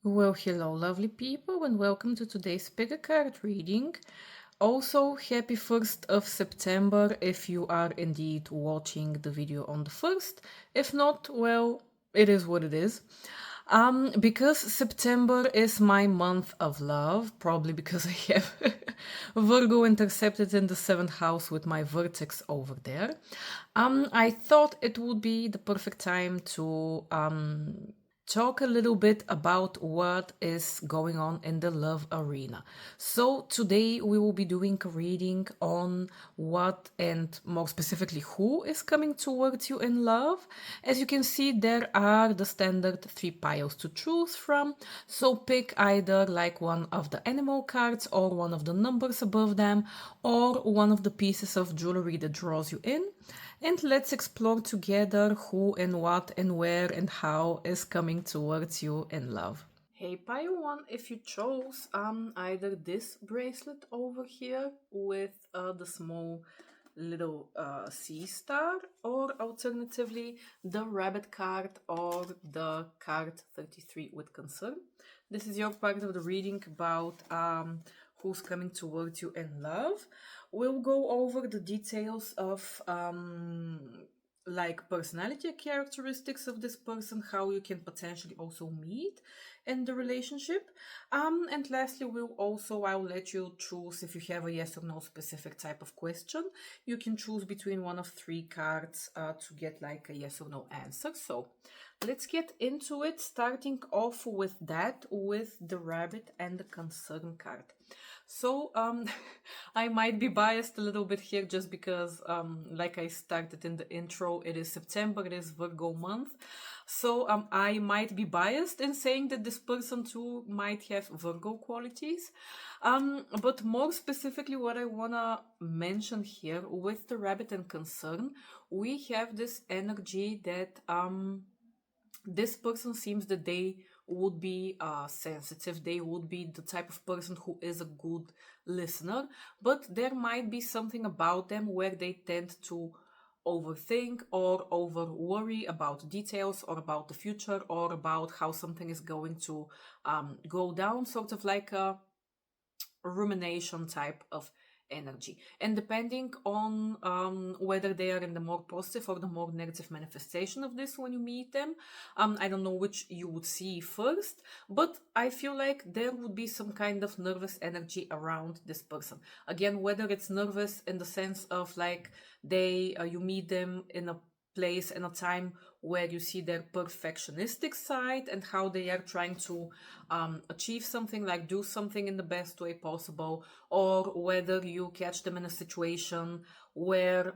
Well, hello, lovely people, and welcome to today's pick card reading. Also, happy 1st of September if you are indeed watching the video on the 1st. If not, well, it is what it is. Because September is my month of love, probably because I have Virgo intercepted in the 7th house with my vertex over there. I thought it would be the perfect time to talk a little bit about what is going on in the love arena. So today we will be doing a reading on what and more specifically who is coming towards you in love. As you can see, there are the standard 3 piles to choose from. So pick either like one of the animal cards or one of the numbers above them or one of the pieces of jewelry that draws you in. And let's explore together who and what and where and how is coming towards you in love. Hey, pile one, if you chose either this bracelet over here with the small little sea star, or alternatively the rabbit card or the card 33 with concern. This is your part of the reading about who's coming towards you in love. We'll go over the details of like personality characteristics of this person, how you can potentially also meet in the relationship. And lastly, I'll let you choose if you have a yes or no specific type of question. You can choose between one of 3 cards to get like a yes or no answer. So let's get into it, starting off with the rabbit and the concern card. So I might be biased a little bit here just because like I started in the intro, it is September, it is Virgo month. So I might be biased in saying that this person too might have Virgo qualities. But more specifically, what I wanna mention here with the rabbit and concern, we have this energy that this person seems that they would be sensitive. They would be the type of person who is a good listener, but there might be something about them where they tend to overthink or over worry about details or about the future or about how something is going to go down, sort of like a rumination type of energy. And depending on whether they are in the more positive or the more negative manifestation of this when you meet them, I don't know which you would see first, but I feel like there would be some kind of nervous energy around this person. Again, whether it's nervous in the sense of like you meet them in a place and a time where you see their perfectionistic side and how they are trying to achieve something, like do something in the best way possible, or whether you catch them in a situation where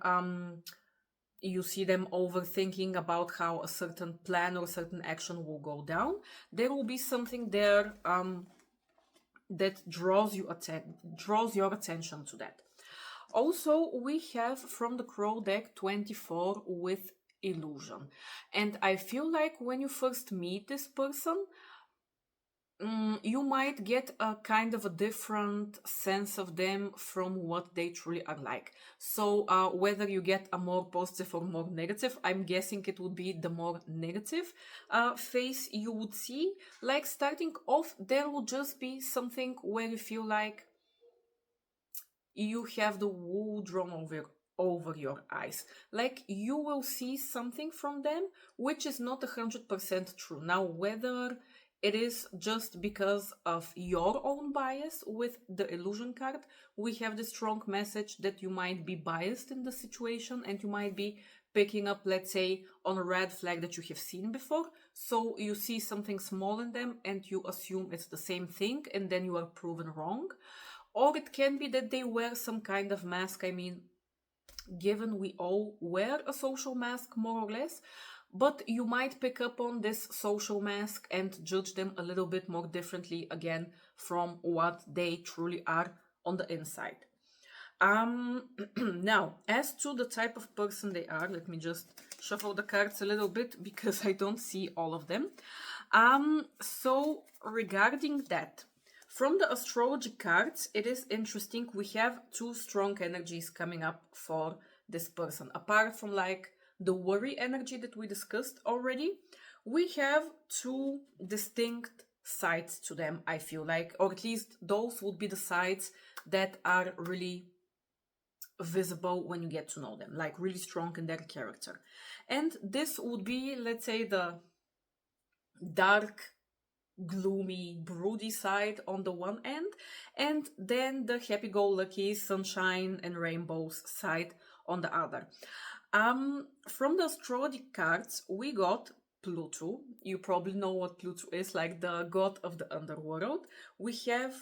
you see them overthinking about how a certain plan or certain action will go down. There will be something there that draws your attention to that. Also, we have from the Crow deck 24 with illusion. And I feel like when you first meet this person, you might get a kind of a different sense of them from what they truly are like. So whether you get a more positive or more negative, I'm guessing it would be the more negative face you would see. Like starting off, there will just be something where you feel like you have the wool drawn over your eyes. Like you will see something from them which is not 100% true. Now, whether it is just because of your own bias with the illusion card, we have the strong message that you might be biased in the situation and you might be picking up, let's say, on a red flag that you have seen before. So you see something small in them and you assume it's the same thing, and then you are proven wrong. Or it can be that they wear some kind of mask. I mean, given we all wear a social mask more or less, but you might pick up on this social mask and judge them a little bit more differently again from what they truly are on the inside. Now, as to the type of person they are, let me just shuffle the cards a little bit because I don't see all of them. So regarding that, from the astrology cards, it is interesting. We have 2 strong energies coming up for this person. Apart from like the worry energy that we discussed already, we have 2 distinct sides to them, I feel like, or at least those would be the sides that are really visible when you get to know them, like really strong in their character. And this would be, let's say, the dark, gloomy, broody side on the one end, and then the happy-go-lucky, sunshine and rainbows side on the other. From the astrology cards, we got Pluto. You probably know what Pluto is, like the god of the underworld. We have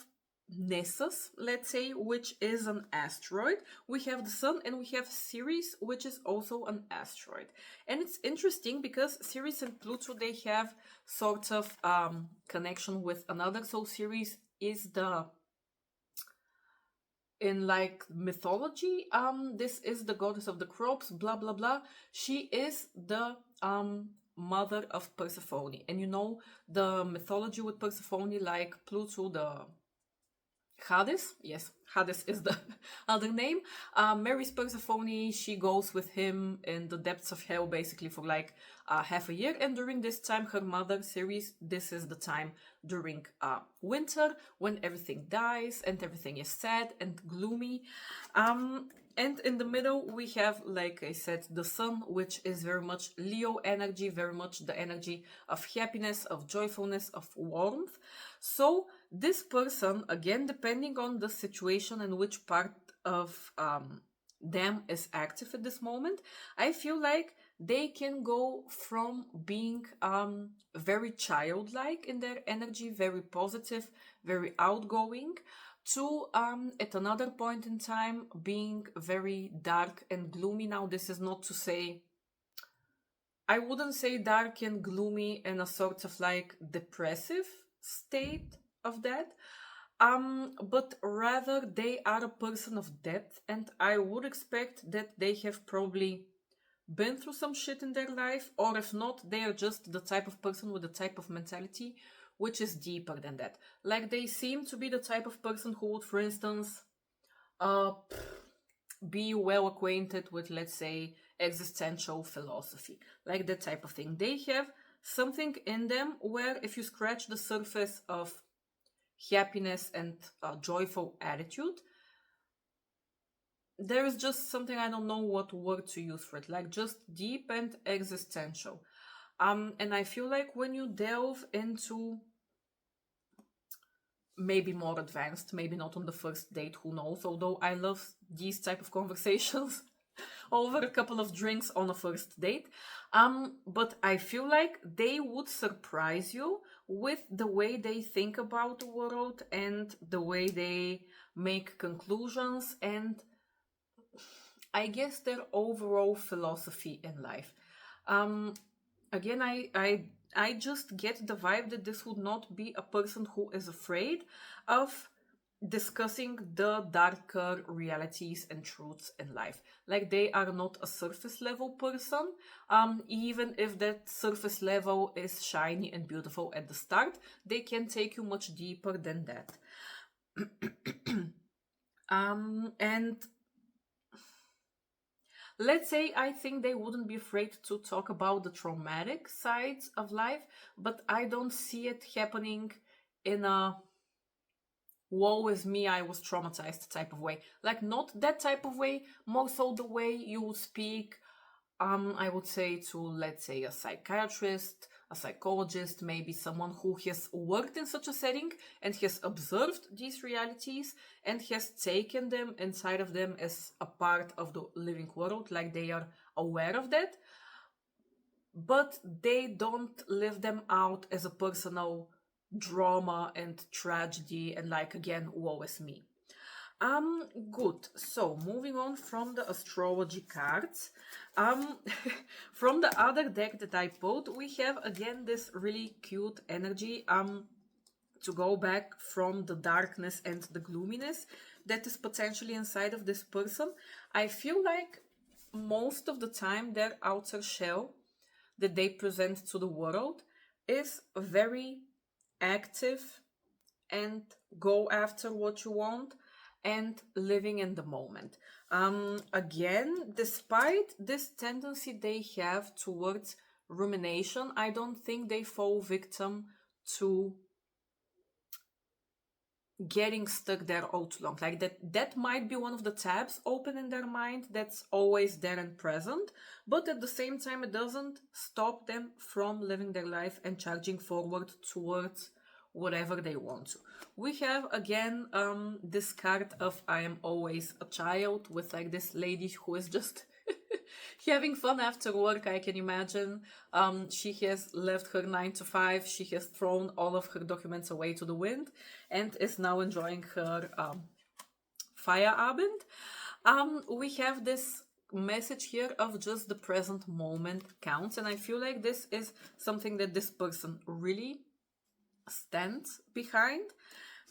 Nessus, let's say, which is an asteroid. We have the Sun, and we have Ceres, which is also an asteroid. And it's interesting because Ceres and Pluto, they have sort of connection with another. So Ceres is the, in like mythology, this is the goddess of the crops, blah blah blah. She is the mother of Persephone. And you know the mythology with Persephone, like Pluto, the Hades, yes, Hades is the other name, marries Persephone. She goes with him in the depths of hell basically for like half a year, and during this time her mother Ceres, this is the time during winter when everything dies and everything is sad and gloomy. And in the middle we have, like I said, the Sun, which is very much Leo energy, very much the energy of happiness, of joyfulness, of warmth. So this person, again, depending on the situation and which part of them is active at this moment, I feel like they can go from being very childlike in their energy, very positive, very outgoing, to at another point in time being very dark and gloomy. Now, this is not to say, I wouldn't say dark and gloomy in a sort of like depressive state of that, but rather they are a person of depth, and I would expect that they have probably been through some shit in their life, or if not, they are just the type of person with the type of mentality which is deeper than that. Like, they seem to be the type of person who would, for instance, be well acquainted with, let's say, existential philosophy, like that type of thing. They have something in them where if you scratch the surface of happiness and joyful attitude, there is just something, I don't know what word to use for it, like just deep and existential. And I feel like when you delve into maybe more advanced, maybe not on the first date, who knows, although I love these type of conversations over a couple of drinks on a first date, but I feel like they would surprise you with the way they think about the world and the way they make conclusions, and I guess their overall philosophy in life. Again, I just get the vibe that this would not be a person who is afraid of discussing the darker realities and truths in life. Like, they are not a surface level person, even if that surface level is shiny and beautiful at the start, they can take you much deeper than that. And let's say I think they wouldn't be afraid to talk about the traumatic sides of life, but I don't see it happening in a woe is me, I was traumatized type of way. Like, not that type of way, more so the way you would speak, I would say, to, let's say, a psychiatrist, a psychologist, maybe someone who has worked in such a setting and has observed these realities and has taken them inside of them as a part of the living world, like they are aware of that, but they don't live them out as a personal drama and tragedy and, like, again, woe is me. Good. So moving on from the astrology cards, from the other deck that I pulled, we have again this really cute energy, to go back from the darkness and the gloominess that is potentially inside of this person. I feel like most of the time their outer shell that they present to the world is very active and go after what you want and living in the moment. Again, despite this tendency they have towards rumination, I don't think they fall victim to getting stuck there all too long. Like that might be one of the tabs open in their mind that's always there and present, but at the same time it doesn't stop them from living their life and charging forward towards whatever they want to. We have again this card of I am always a child, with like this lady who is just having fun after work, I can imagine. She has left her 9 to 5. She has thrown all of her documents away to the wind and is now enjoying her Feierabend. We have this message here of just the present moment counts. And I feel like this is something that this person really stands behind.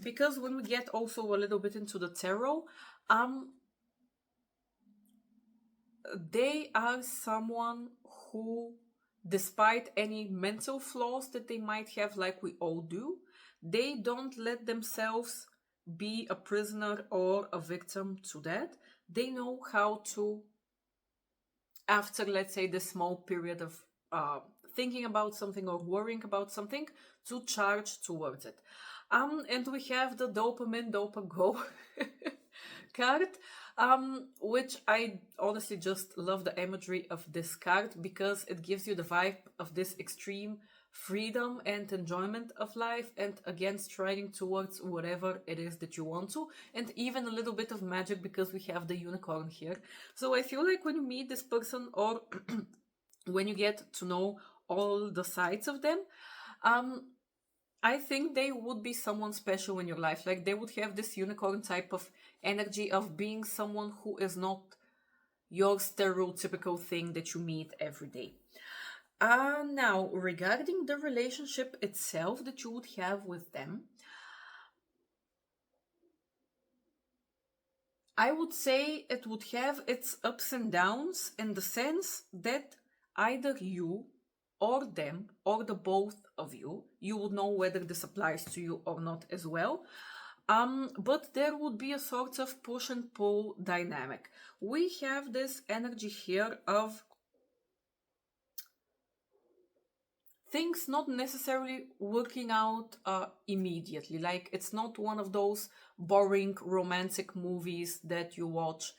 Because when we get also a little bit into the tarot, they are someone who, despite any mental flaws that they might have, like we all do, they don't let themselves be a prisoner or a victim to that. They know how to, after, let's say, the small period of thinking about something or worrying about something, to charge towards it. And we have the dopamine, go card, which I honestly just love the imagery of this card, because it gives you the vibe of this extreme freedom and enjoyment of life, and again striding towards whatever it is that you want to, and even a little bit of magic because we have the unicorn here. So I feel like when you meet this person, or when you get to know all the sides of them, I think they would be someone special in your life. Like they would have this unicorn type of energy of being someone who is not your stereotypical thing that you meet every day. Now, regarding the relationship itself that you would have with them, I would say it would have its ups and downs, in the sense that either you or them, or the both of you would know whether this applies to you or not as well. But there would be a sort of push and pull dynamic. We have this energy here of things not necessarily working out immediately. Like it's not one of those boring romantic movies that you watch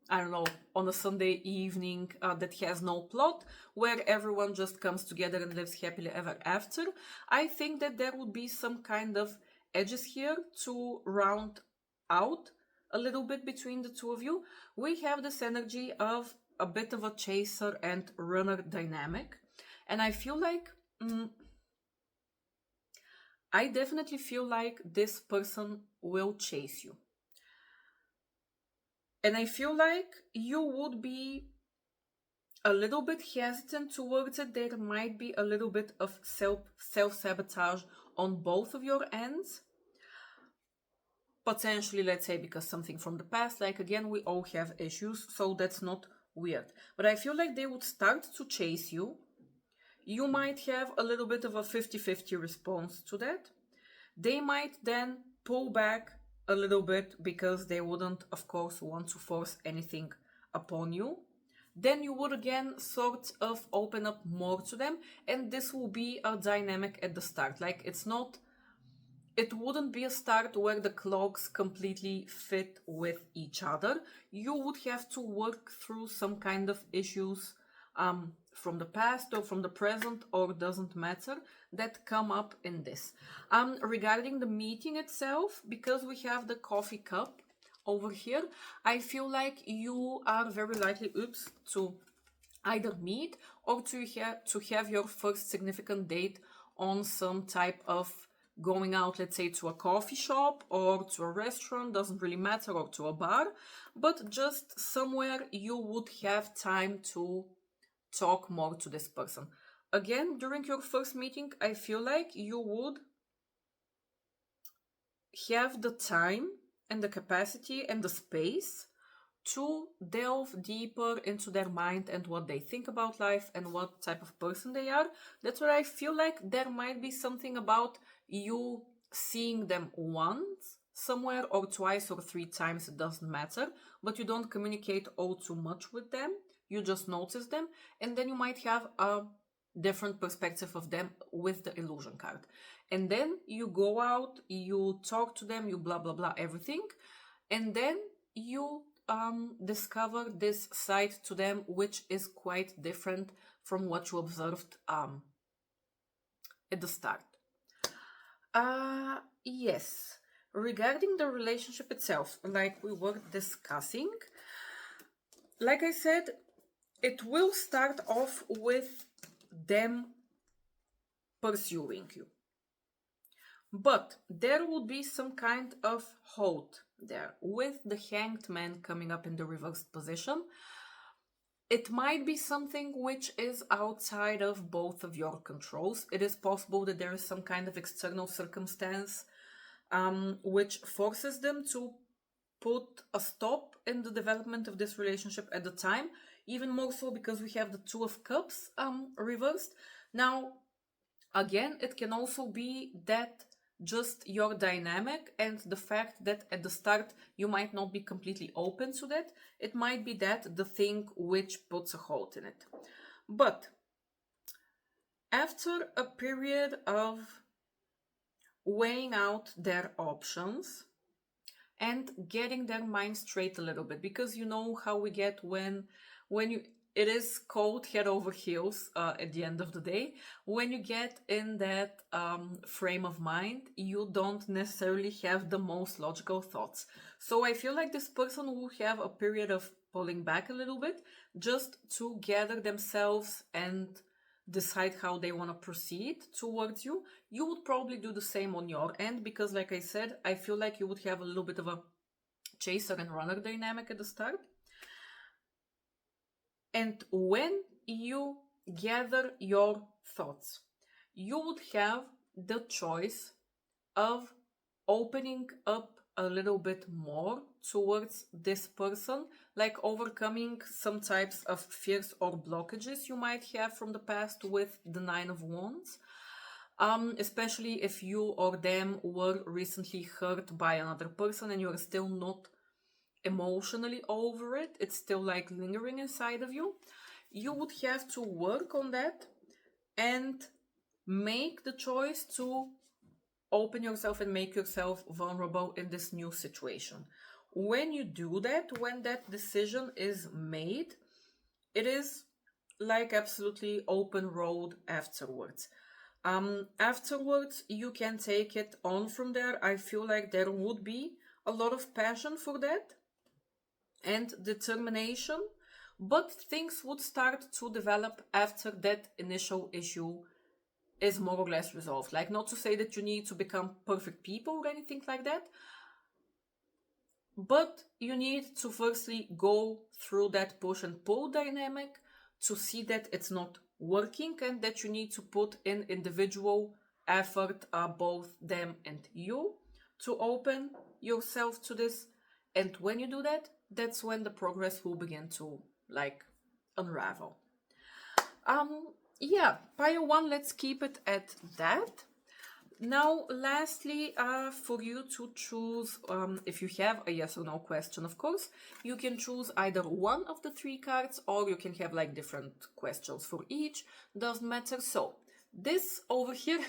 I don't know, on a Sunday evening that has no plot, where everyone just comes together and lives happily ever after. I think that there would be some kind of edges here to round out a little bit between the two of you. We have this energy of a bit of a chaser and runner dynamic. And I feel like, I definitely feel like this person will chase you. And I feel like you would be a little bit hesitant towards it. There might be a little bit of self-sabotage on both of your ends. Potentially, let's say, because something from the past, like again, we all have issues, so that's not weird. But I feel like they would start to chase you. You might have a little bit of a 50-50 response to that. They might then pull back a little bit because they wouldn't, of course, want to force anything upon you. Then you would again sort of open up more to them, and this will be a dynamic at the start. Like it wouldn't be a start where the clocks completely fit with each other. You would have to work through some kind of issues from the past or from the present, or doesn't matter, that come up in this. Regarding the meeting itself, because we have the coffee cup over here, I feel like you are very likely to either meet or to have your first significant date on some type of going out, let's say to a coffee shop or to a restaurant, doesn't really matter, or to a bar, but just somewhere you would have time to talk more to this person. Again, during your first meeting, I feel like you would have the time and the capacity and the space to delve deeper into their mind and what they think about life and what type of person they are. That's where I feel like there might be something about you seeing them once somewhere, or twice or 3 times, it doesn't matter, but you don't communicate all too much with them. You just notice them, and then you might have a different perspective of them with the illusion card. And then you go out, you talk to them, you blah, blah, blah, everything. And then you discover this side to them, which is quite different from what you observed at the start. Yes, regarding the relationship itself, like we were discussing, like I said, it will start off with them pursuing you. But there would be some kind of halt there with the Hanged Man coming up in the reversed position. It might be something which is outside of both of your controls. It is possible that there is some kind of external circumstance which forces them to put a stop in the development of this relationship at the time. Even more so because we have the Two of Cups reversed. Now, again, it can also be that just your dynamic and the fact that at the start you might not be completely open to that. It might be that the thing which puts a halt in it. But after a period of weighing out their options and getting their mind straight a little bit, because you know how we get when it is cold head over heels at the end of the day. When you get in that frame of mind, you don't necessarily have the most logical thoughts. So I feel like this person will have a period of pulling back a little bit just to gather themselves and decide how they want to proceed towards you. You would probably do the same on your end because, like I said, I feel like you would have a little bit of a chaser and runner dynamic at the start. And when you gather your thoughts, you would have the choice of opening up a little bit more towards this person, like overcoming some types of fears or blockages you might have from the past with the Nine of Wands. Especially if you or them were recently hurt by another person and you're still not emotionally over it, it's still like lingering inside of you. You would have to work on that and make the choice to open yourself and make yourself vulnerable in this new situation. When you do that, when that decision is made, it is like absolutely open road afterwards. Afterwards, you can take it on from there. I feel like there would be a lot of passion for that and determination, but things would start to develop after that initial issue is more or less resolved. Like, not to say that you need to become perfect people or anything like that, but you need to firstly go through that push and pull dynamic to see that it's not working and that you need to put in individual effort, both them and you, to open yourself to this. And when you do that, that's when the progress will begin to like unravel. Yeah, pile one, let's keep it at that. Now, lastly, for you to choose, if you have a yes or no question, of course, you can choose either one of the three cards, or you can have like different questions for each, doesn't matter. So this over here,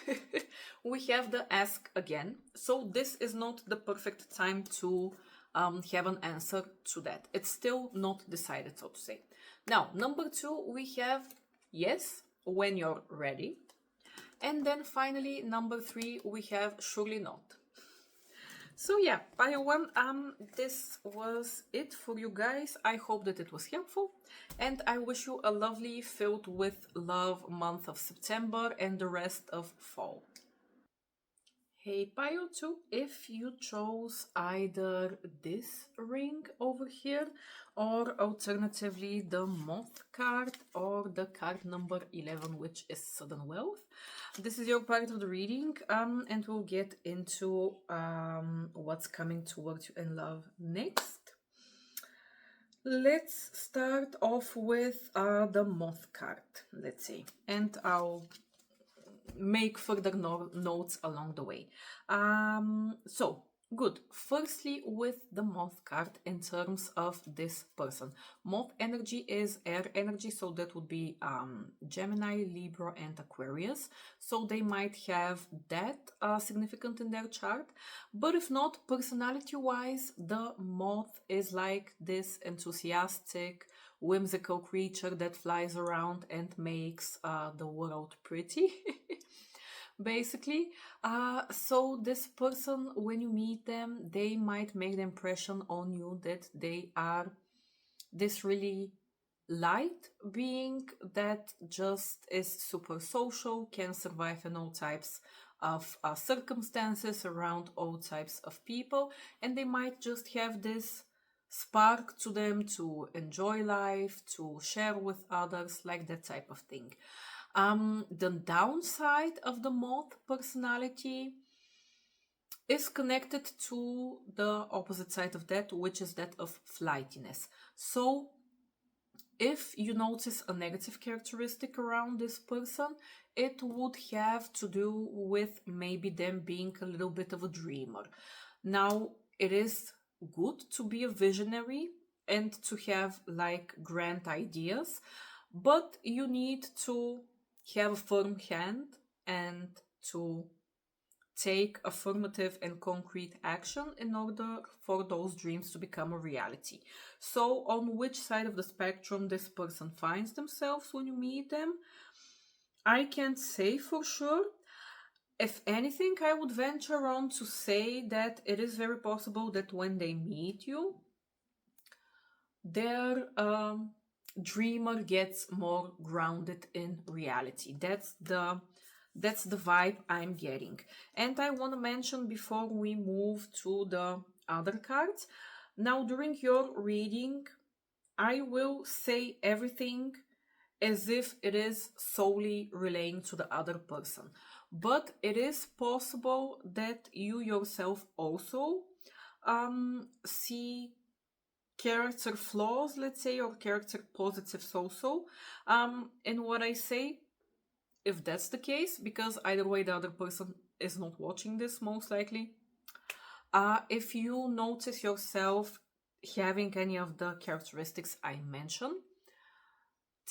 we have the ask again. So this is not the perfect time to have an answer to that. It's still not decided, so to say. Now, number two, we have yes, when you're ready. And then finally, number three, we have surely not. So yeah, pile one, this was it for you guys. I hope that it was helpful. And I wish you a lovely, filled with love month of September and the rest of fall. Hey pile 2, if you chose either this ring over here or alternatively the moth card or the card number 11, which is sudden wealth, this is your part of the reading, and we'll get into what's coming towards you in love next. Let's start off with the moth card, let's see, and I'll make further notes along the way. So Good. Firstly, with the moth card in terms of this person. Moth energy is air energy, so that would be Gemini, Libra, and Aquarius. So they might have that significant in their chart. But if not, personality-wise, the moth is like this enthusiastic, whimsical creature that flies around and makes the world pretty. Basically, so this person, when you meet them, they might make the impression on you that they are this really light being that just is super social, can survive in all types of circumstances around all types of people, and they might just have this spark to them to enjoy life, to share with others, like that type of thing. The downside of the moth personality is connected to the opposite side of that, which is that of flightiness. So if you notice a negative characteristic around this person, it would have to do with maybe them being a little bit of a dreamer. Now, it is good to be a visionary and to have like grand ideas, but you need to have a firm hand and to take affirmative and concrete action in order for those dreams to become a reality. So, on which side of the spectrum this person finds themselves when you meet them, I can't say for sure. If anything, I would venture on to say that it is very possible that when they meet you, their dreamer gets more grounded in reality. That's the vibe I'm getting. And I want to mention before we move to the other cards, now during your reading, I will say everything as if it is solely relating to the other person. But it is possible that you yourself also see character flaws, let's say, or character positives also, in what I say. If that's the case, because either way the other person is not watching this most likely, if you notice yourself having any of the characteristics I mentioned,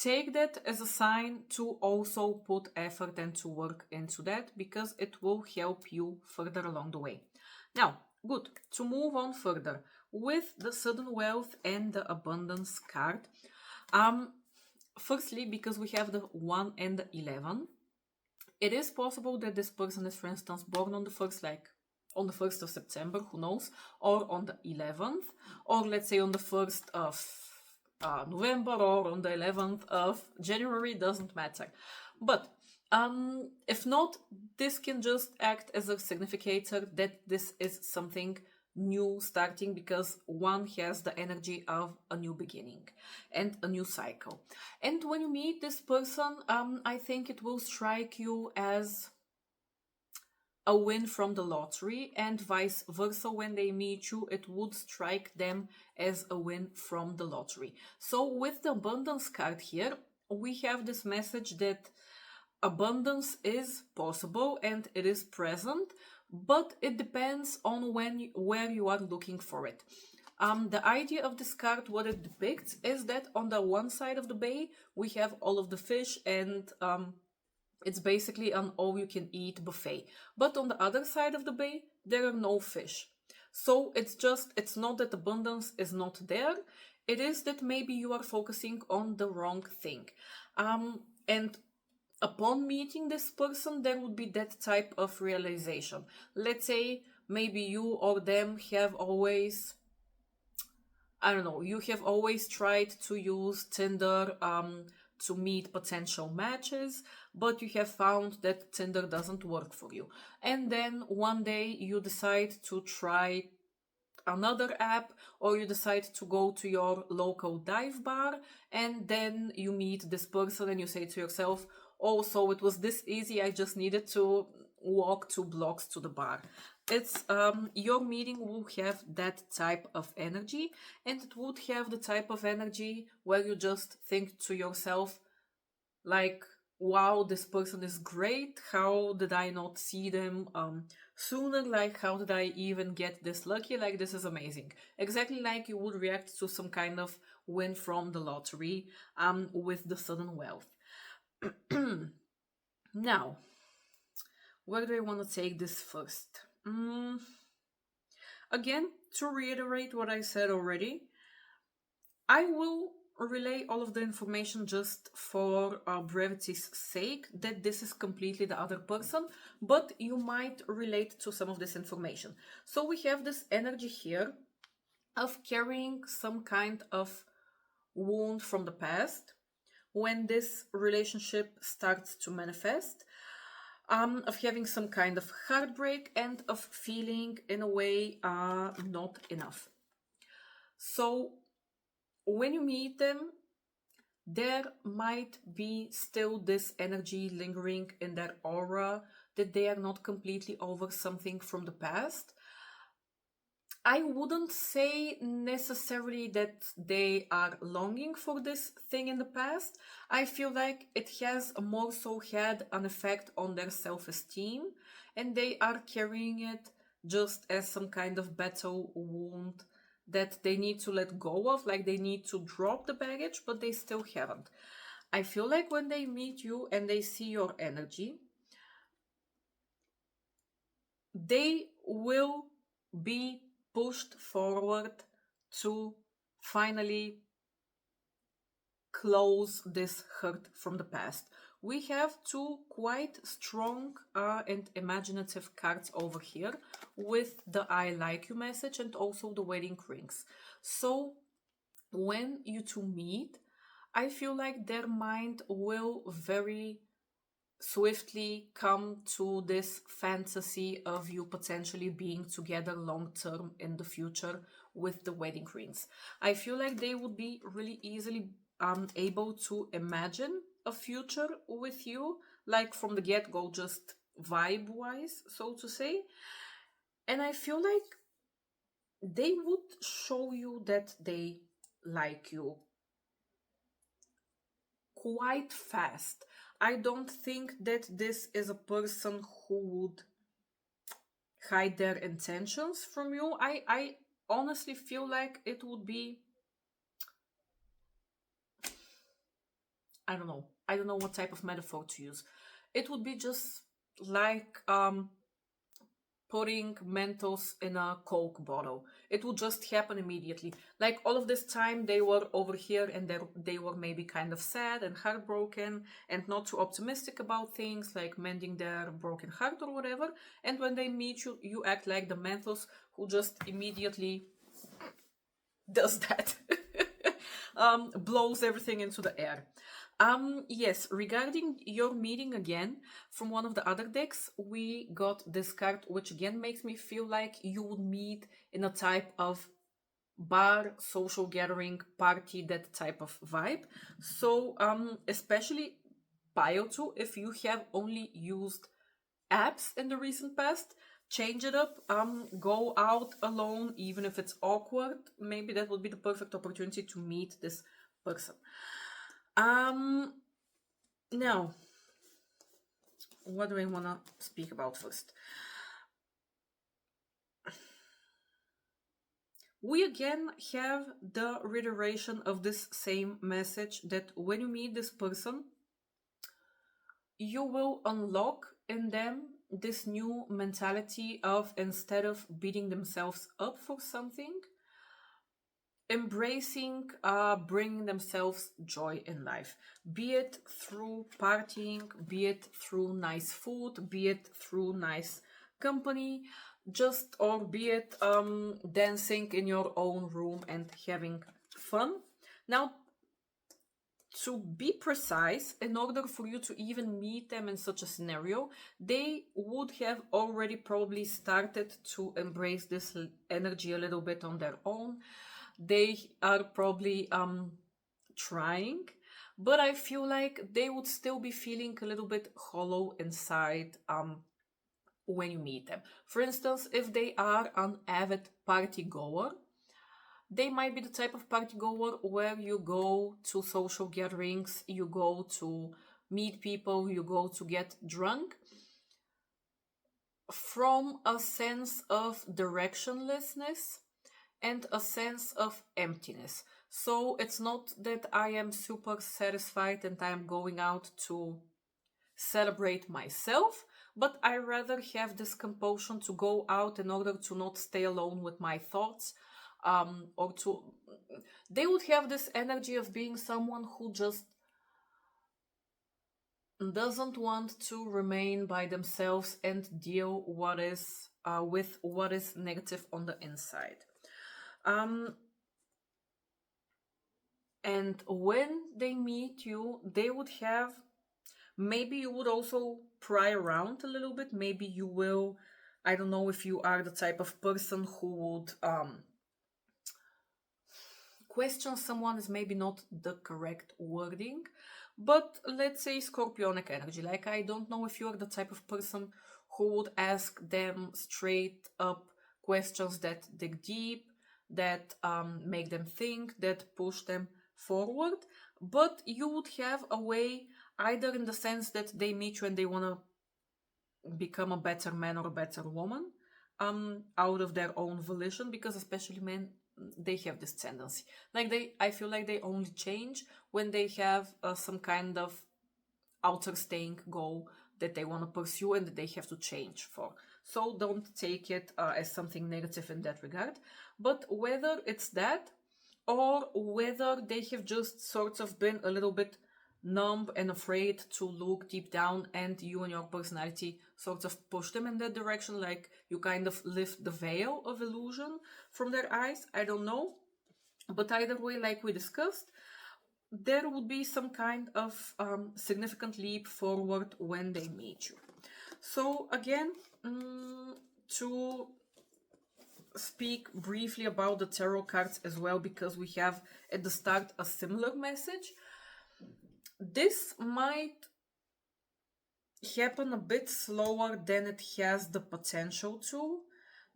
take that as a sign to also put effort and to work into that, because it will help you further along the way. Now, good, to move on further with the sudden wealth and the abundance card. Firstly, because we have the 1 and the 11, it is possible that this person is, for instance, born on the 1st, like on the 1st of September, who knows, or on the 11th, or let's say on the 1st of November, or on the 11th of January, doesn't matter. But if not, this can just act as a significator that this is something new starting, because 1 has the energy of a new beginning and a new cycle. And when you meet this person, I think it will strike you as a win from the lottery, and vice versa. When they meet you, it would strike them as a win from the lottery. So with the abundance card here, we have this message that abundance is possible and it is present, but it depends on where you are looking for it. The idea of this card, what it depicts, is that on the one side of the bay, we have all of the fish, and it's basically an all-you-can-eat buffet. But on the other side of the bay, there are no fish. So it's not that abundance is not there. It is that maybe you are focusing on the wrong thing. And upon meeting this person, there would be that type of realization. Let's say maybe you or them have always, I don't know, you have always tried to use Tinder to meet potential matches, but you have found that Tinder doesn't work for you. And then one day you decide to try another app, or you decide to go to your local dive bar, and then you meet this person and you say to yourself, oh, so it was this easy, I just needed to walk 2 blocks to the bar. It's your meeting will have that type of energy, and it would have the type of energy where you just think to yourself, like, wow, this person is great. How did I not see them sooner? Like, how did I even get this lucky? Like, this is amazing. Exactly like you would react to some kind of win from the lottery with the sudden wealth. Now, where do I want to take this first? Again, to reiterate what I said already, I will relay all of the information just for brevity's sake, that this is completely the other person, but you might relate to some of this information. So we have this energy here of carrying some kind of wound from the past when this relationship starts to manifest, of having some kind of heartbreak and of feeling in a way not enough. So when you meet them, there might be still this energy lingering in their aura, that they are not completely over something from the past. I wouldn't say necessarily that they are longing for this thing in the past. I feel like it has more so had an effect on their self-esteem, and they are carrying it just as some kind of battle wound that they need to let go of, like they need to drop the baggage, but they still haven't. I feel like when they meet you and they see your energy, they will be pushed forward to finally close this hurt from the past. We have two quite strong and imaginative cards over here with the I like you message and also the wedding rings. So when you two meet, I feel like their mind will very swiftly come to this fantasy of you potentially being together long term in the future with the wedding rings. I feel like they would be really easily able to imagine a future with you, like from the get go, just vibe wise, so to say. And I feel like they would show you that they like you quite fast. I don't think that this is a person who would hide their intentions from you. I honestly feel like it would be, I don't know. I don't know what type of metaphor to use. It would be just like putting Mentos in a Coke bottle. It would just happen immediately. Like all of this time they were over here and they were maybe kind of sad and heartbroken and not too optimistic about things, like mending their broken heart or whatever. And when they meet you, you act like the Mentos who just immediately does that. Blows everything into the air. Yes, regarding your meeting again, from one of the other decks, we got this card, which again makes me feel like you would meet in a type of bar, social gathering, party, that type of vibe. So, especially bio 2, if you have only used apps in the recent past, change it up, go out alone, even if it's awkward. Maybe that would be the perfect opportunity to meet this person. Now, what do I want to speak about first? We again have the reiteration of this same message, that when you meet this person, you will unlock in them this new mentality of, instead of beating themselves up for something, embracing bringing themselves joy in life, be it through partying, be it through nice food, be it through nice company, just, or be it dancing in your own room and having fun. Now, to be precise, in order for you to even meet them in such a scenario, they would have already probably started to embrace this energy a little bit on their own. They are probably trying, but I feel like they would still be feeling a little bit hollow inside when you meet them. For instance, if they are an avid party goer, they might be the type of party goer where you go to social gatherings, you go to meet people, you go to get drunk, from a sense of directionlessness and a sense of emptiness. So it's not that I am super satisfied and I am going out to celebrate myself, but I rather have this compulsion to go out in order to not stay alone with my thoughts, or to. They would have this energy of being someone who just doesn't want to remain by themselves and deal with what is negative on the inside. And when they meet you, they would have, maybe you would also pry around a little bit. Maybe you will, I don't know if you are the type of person who would question someone, is maybe not the correct wording, but let's say scorpionic energy. Like, I don't know if you're the type of person who would ask them straight up questions that dig deep, that make them think, that push them forward, but you would have a way, either in the sense that they meet you and they want to become a better man or a better woman, out of their own volition, because especially men, they have this tendency, like I feel like they only change when they have some kind of outer staying goal that they want to pursue and that they have to change for. So don't take it as something negative in that regard. But whether it's that, or whether they have just sort of been a little bit numb and afraid to look deep down, and you and your personality sort of push them in that direction, like you kind of lift the veil of illusion from their eyes, I don't know. But either way, like we discussed, there would be some kind of significant leap forward when they meet you. So again, to speak briefly about the tarot cards as well, because we have at the start a similar message. This might happen a bit slower than it has the potential to,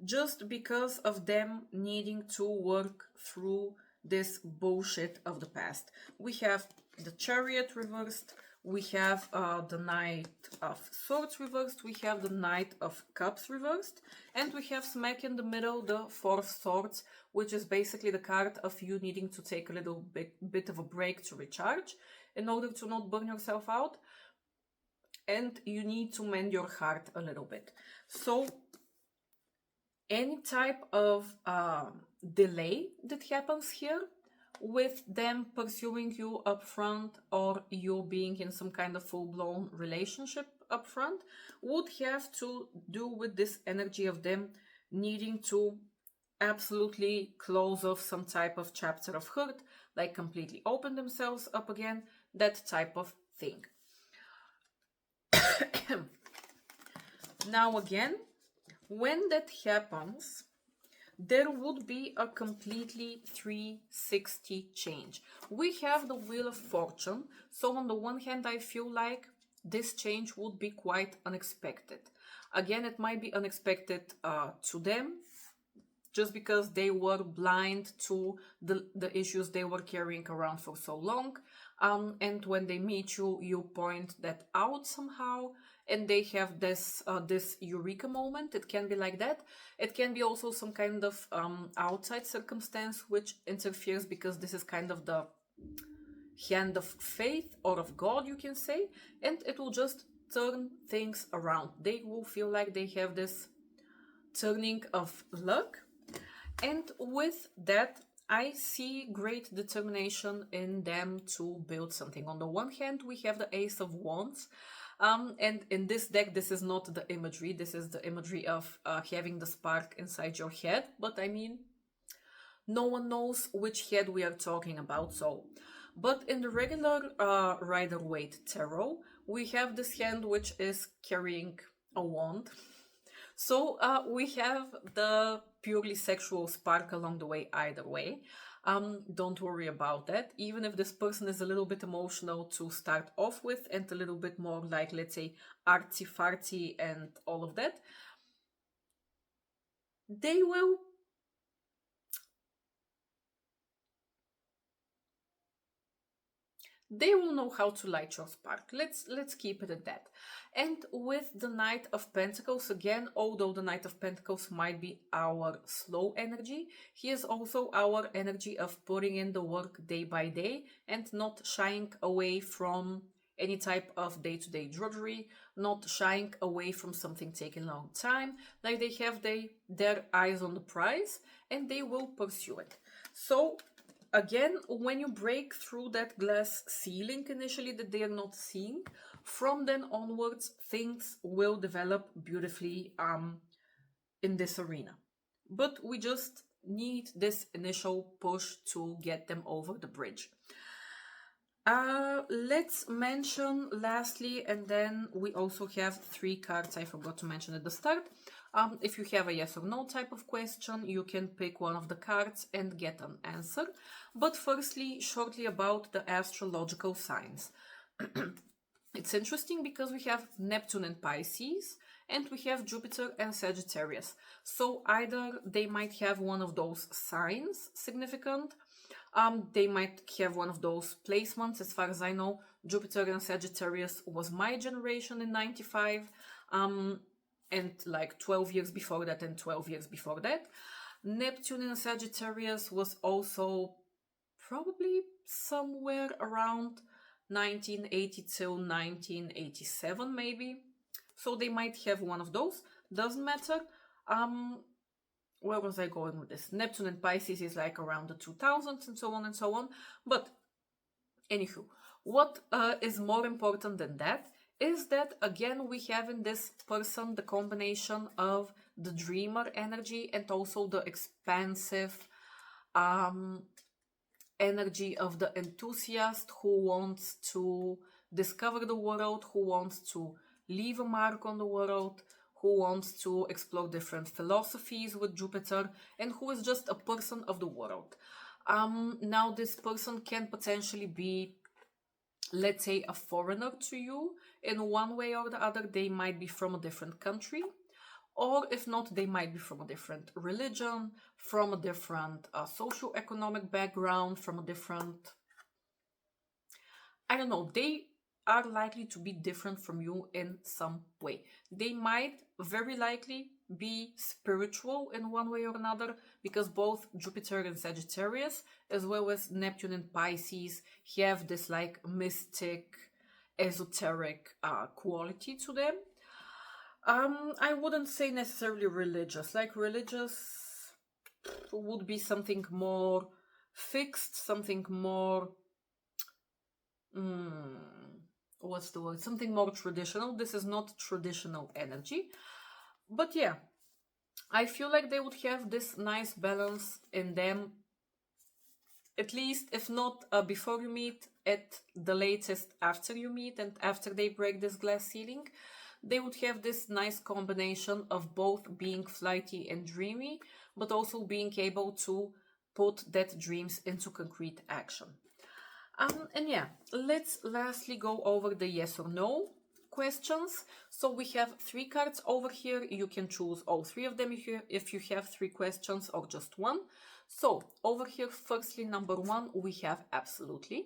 just because of them needing to work through this bullshit of the past. We have the Chariot reversed, we have the Knight of Swords reversed, we have the Knight of Cups reversed, and we have smack in the middle the Four of Swords, which is basically the card of you needing to take a little bit of a break to recharge in order to not burn yourself out, and you need to mend your heart a little bit. So any type of delay that happens here, with them pursuing you up front, or you being in some kind of full-blown relationship up front, would have to do with this energy of them needing to absolutely close off some type of chapter of hurt, like completely open themselves up again, that type of thing. Now again, when that happens, there would be a completely 360 change. We have the Wheel of Fortune, so on the one hand, I feel like this change would be quite unexpected. Again, it might be unexpected to them, just because they were blind to the issues they were carrying around for so long. And when they meet you, you point that out somehow, and they have this eureka moment. It can be like that. It can be also some kind of outside circumstance which interferes, because this is kind of the hand of faith or of God, you can say, and it will just turn things around. They will feel like they have this turning of luck, and with that, I see great determination in them to build something. On the one hand, we have the Ace of Wands, and in this deck, this is not the imagery. This is the imagery of having the spark inside your head. But I mean, no one knows which head we are talking about. So, but in the regular Rider-Waite tarot, we have this hand which is carrying a wand. So we have the purely sexual spark along the way either way. Don't worry about that. Even if this person is a little bit emotional to start off with, and a little bit more like, let's say, artsy-fartsy and all of that, they will they will know how to light your spark. Let's keep it at that. And with the Knight of Pentacles, again, although the Knight of Pentacles might be our slow energy, he is also our energy of putting in the work day by day and not shying away from any type of day-to-day drudgery, not shying away from something taking a long time. Like, they have their eyes on the prize and they will pursue it. So again, when you break through that glass ceiling initially that they are not seeing, from then onwards, things will develop beautifully in this arena. But we just need this initial push to get them over the bridge. Let's mention lastly, and then we also have 3 cards I forgot to mention at the start. If you have a yes or no type of question, you can pick one of the cards and get an answer. But firstly, shortly about the astrological signs. It's interesting because we have Neptune and Pisces, and we have Jupiter and Sagittarius. So either they might have one of those signs significant, they might have one of those placements. As far as I know, Jupiter and Sagittarius was my generation in 95, and like 12 years before that and 12 years before that. Neptune in Sagittarius was also probably somewhere around 1980 till 1987 maybe. So they might have one of those. Doesn't matter. Where was I going with this? Neptune and Pisces is like around the 2000s and so on and so on. But anywho, what is more important than that is that, again, we have in this person the combination of the dreamer energy and also the expansive energy of the enthusiast who wants to discover the world, who wants to leave a mark on the world, who wants to explore different philosophies with Jupiter, and who is just a person of the world. Now, this person can potentially be, let's say, a foreigner to you in one way or the other. They might be from a different country, or if not, they might be from a different religion, from a different socio-economic background, from a different, I don't know, they are likely to be different from you in some way. They might very likely be spiritual in one way or another, because both Jupiter and Sagittarius, as well as Neptune and Pisces, have this like mystic, esoteric quality to them. I wouldn't say necessarily religious. Like, religious would be something more fixed, something more what's the word? Something more traditional. This is not traditional energy. But yeah, I feel like they would have this nice balance in them, at least, if not before you meet, at the latest after you meet and after they break this glass ceiling. They would have this nice combination of both being flighty and dreamy, but also being able to put that dreams into concrete action. And yeah, let's lastly go over the yes or no questions. So we have 3 cards over here. You can choose all 3 of them if you have 3 questions or just one. So over here, firstly, number 1, we have absolutely.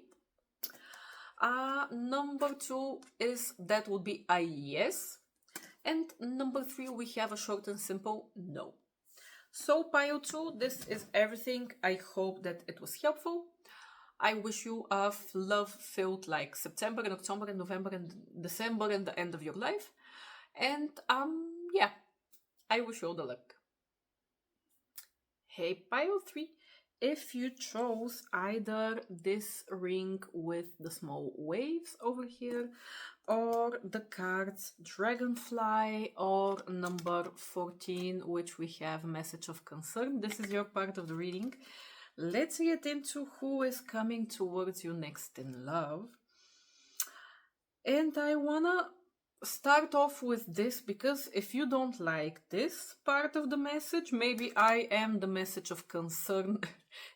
Number 2 is, that would be a yes. And number 3, we have a short and simple no. So pile 2, this is everything. I hope that it was helpful. I wish you a love-filled like September and October and November and December and the end of your life. And yeah, I wish you all the luck. Hey, pile 3. If you chose either this ring with the small waves over here, or the cards Dragonfly, or number 14, which we have Message of Concern, this is your part of the reading. Let's get into who is coming towards you next in love. And I wanna start off with this, because if you don't like this part of the message, maybe I am the message of concern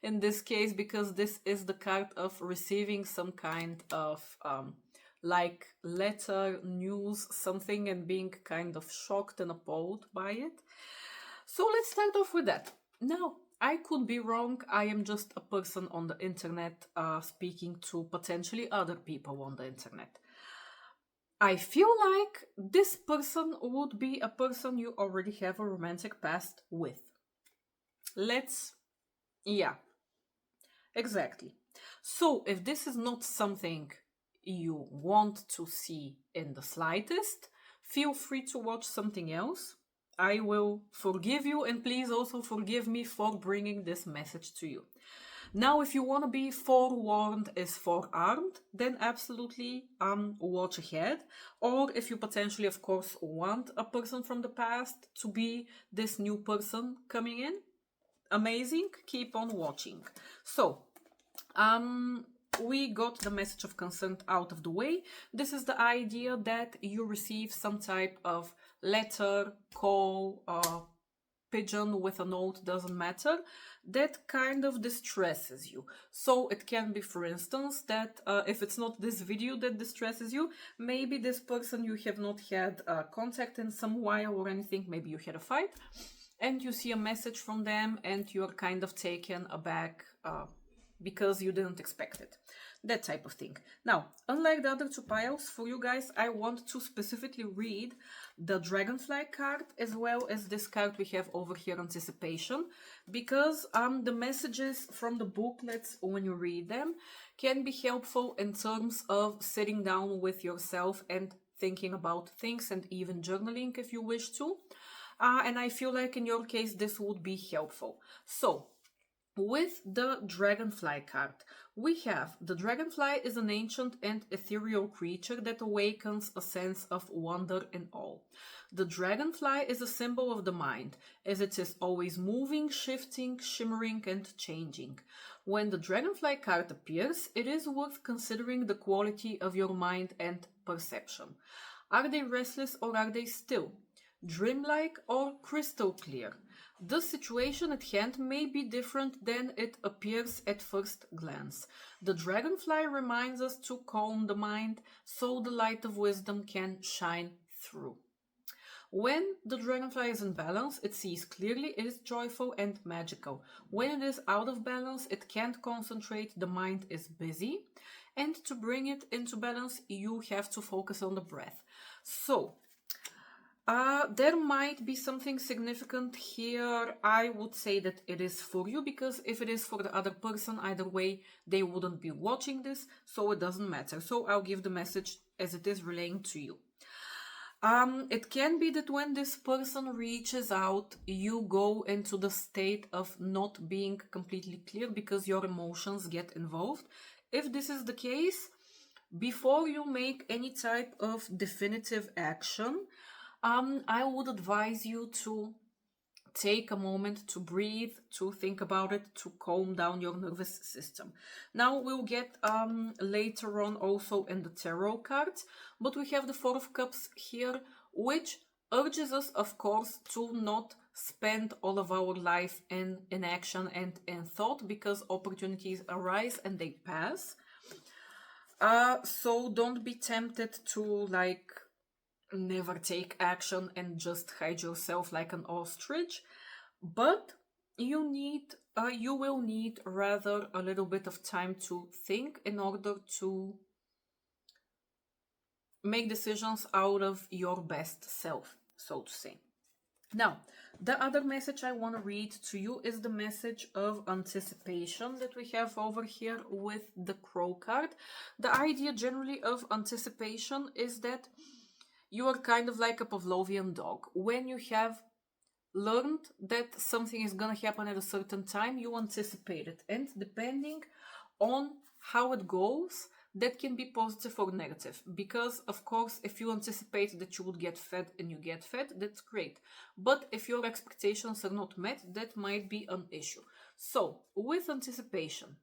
in this case, because this is the card of receiving some kind of like letter, news, something, and being kind of shocked and appalled by it. So let's start off with that. Now, I could be wrong. I am just a person on the internet speaking to potentially other people on the internet. I feel like this person would be a person you already have a romantic past with. Yeah, exactly. So if this is not something you want to see in the slightest, feel free to watch something else. I will forgive you, and please also forgive me for bringing this message to you. Now, if you want to be forewarned is forearmed, then absolutely watch ahead. Or if you potentially, of course, want a person from the past to be this new person coming in, amazing, keep on watching. So, we got the message of consent out of the way. This is the idea that you receive some type of letter, call, pigeon with a note, doesn't matter, that kind of distresses you. So it can be, for instance, that if it's not this video that distresses you, maybe this person you have not had contact in some while or anything, maybe you had a fight, and you see a message from them and you're kind of taken aback because you didn't expect it. That type of thing. Now, unlike the other two piles, for you guys, I want to specifically read the Dragonfly card as well as this card we have over here, Anticipation, because the messages from the booklets, when you read them, can be helpful in terms of sitting down with yourself and thinking about things, and even journaling if you wish to. And I feel like in your case, this would be helpful. So, with the Dragonfly card, we have the Dragonfly is an ancient and ethereal creature that awakens a sense of wonder in all. The Dragonfly is a symbol of the mind, as it is always moving, shifting, shimmering, and changing. When the Dragonfly card appears, it is worth considering the quality of your mind and perception. Are they restless or are they still? Dreamlike or crystal clear? The situation at hand may be different than it appears at first glance. The Dragonfly reminds us to calm the mind so the light of wisdom can shine through. When the Dragonfly is in balance, it sees clearly, it is joyful and magical. When it is out of balance, it can't concentrate, the mind is busy. And to bring it into balance, you have to focus on the breath. So, there might be something significant here. I would say that it is for you, because if it is for the other person, either way, they wouldn't be watching this, so it doesn't matter. So I'll give the message as it is relaying to you. It can be that when this person reaches out, you go into the state of not being completely clear because your emotions get involved. If this is the case, before you make any type of definitive action, I would advise you to take a moment to breathe, to think about it, to calm down your nervous system. Now we'll get later on also in the tarot cards, but we have the Four of Cups here, which urges us, of course, to not spend all of our life in inaction and in thought, because opportunities arise and they pass. So don't be tempted to never take action and just hide yourself like an ostrich, but you will need rather a little bit of time to think in order to make decisions out of your best self, so to say. Now, the other message I want to read to you is the message of anticipation that we have over here with the Crow card. The idea generally of anticipation is that you are kind of like a Pavlovian dog. When you have learned that something is going to happen at a certain time, you anticipate it. And depending on how it goes, that can be positive or negative. Because, of course, if you anticipate that you would get fed and you get fed, that's great. But if your expectations are not met, that might be an issue. So, with anticipation,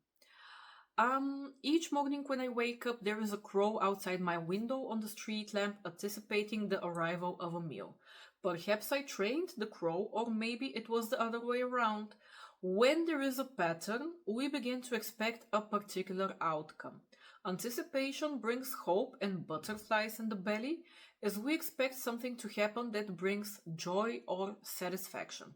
each morning when I wake up, there is a crow outside my window on the street lamp anticipating the arrival of a meal. Perhaps I trained the crow, or maybe it was the other way around. When there is a pattern, we begin to expect a particular outcome. Anticipation brings hope and butterflies in the belly, as we expect something to happen that brings joy or satisfaction.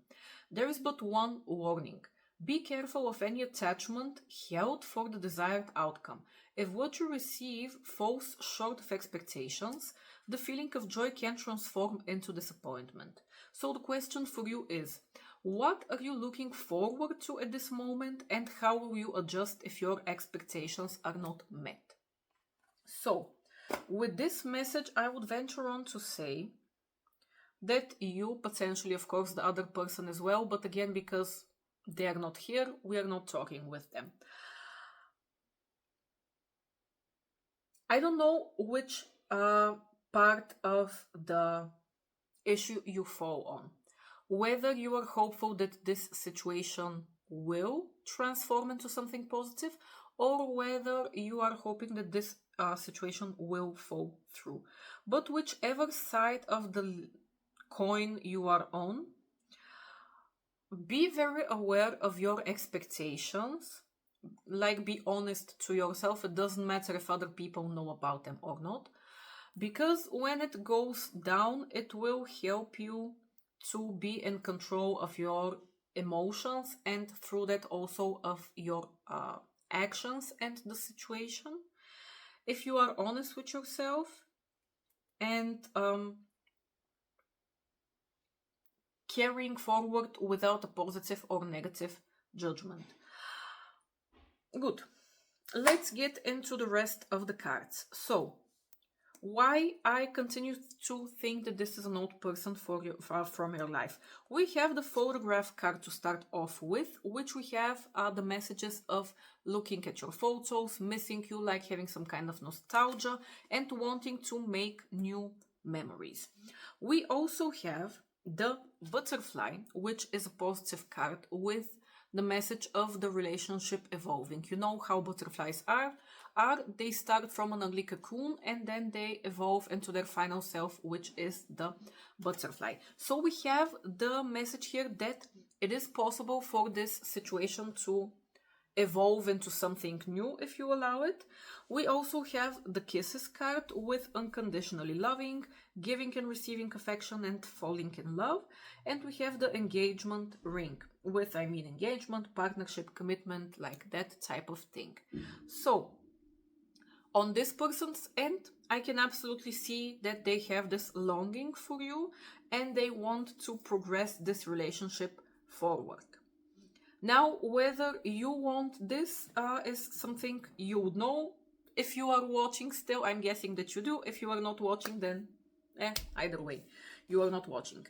There is but one warning. Be careful of any attachment held for the desired outcome. If what you receive falls short of expectations, the feeling of joy can transform into disappointment. So the question for you is, what are you looking forward to at this moment, and how will you adjust if your expectations are not met? So, with this message, I would venture on to say that you, potentially, of course, the other person as well, but again, because they are not here, we are not talking with them. I don't know which part of the issue you fall on. Whether you are hopeful that this situation will transform into something positive, or whether you are hoping that this situation will fall through. But whichever side of the coin you are on, be very aware of your expectations. Like, be honest to yourself. It doesn't matter if other people know about them or not, because when it goes down, it will help you to be in control of your emotions, and through that also of your actions and the situation. If you are honest with yourself and carrying forward without a positive or negative judgment. Good. Let's get into the rest of the cards. So, why I continue to think that this is an old person for you, from your life. We have the photograph card to start off with, which we have the messages of looking at your photos, missing you, like having some kind of nostalgia, and wanting to make new memories. We also have the butterfly, which is a positive card with the message of the relationship evolving. You know how butterflies are. They start from an ugly cocoon and then they evolve into their final self, which is the butterfly. So we have the message here that it is possible for this situation to evolve into something new if you allow it. We also have the kisses card with unconditionally loving, giving and receiving affection, and falling in love. And we have the engagement ring with, engagement, partnership, commitment, like that type of thing. So on this person's end, I can absolutely see that they have this longing for you and they want to progress this relationship forward. Now, whether you want this is something you would know. If you are watching still, I'm guessing that you do. If you are not watching, then either way, you are not watching.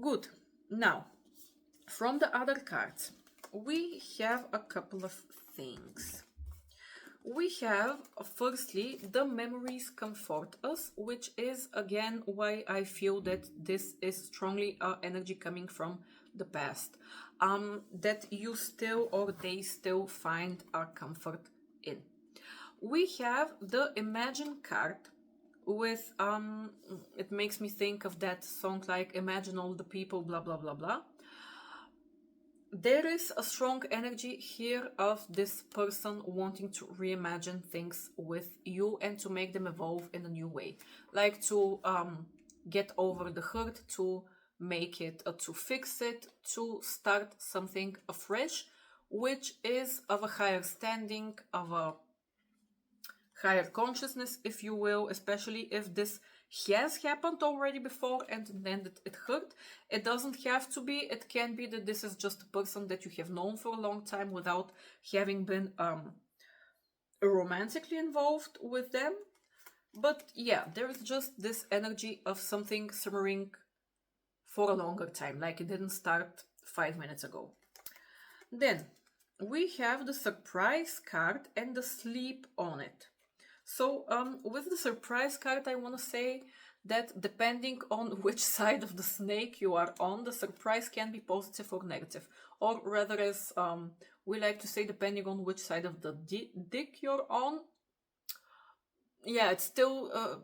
Good. Now, from the other cards, we have a couple of things. We have, firstly, the memories comfort us, which is, again, why I feel that this is strongly energy coming from the past. That you still or they still find comfort in. We have the Imagine card with, it makes me think of that song like Imagine All the People, blah, blah, blah, blah. There is a strong energy here of this person wanting to reimagine things with you and to make them evolve in a new way. Like to get over the hurt, to make it, to fix it, to start something afresh, which is of a higher standing, of a higher consciousness, if you will, especially if this has happened already before and then it hurt. It doesn't have to be. It can be that this is just a person that you have known for a long time without having been romantically involved with them. But yeah, there is just this energy of something simmering for a longer time, like it didn't start 5 minutes ago. Then we have the surprise card and the sleep on it. So with the surprise card, I want to say that depending on which side of the snake you are on, the surprise can be positive or negative. Or rather, as we like to say, depending on which side of the dick you're on. Yeah, it's still,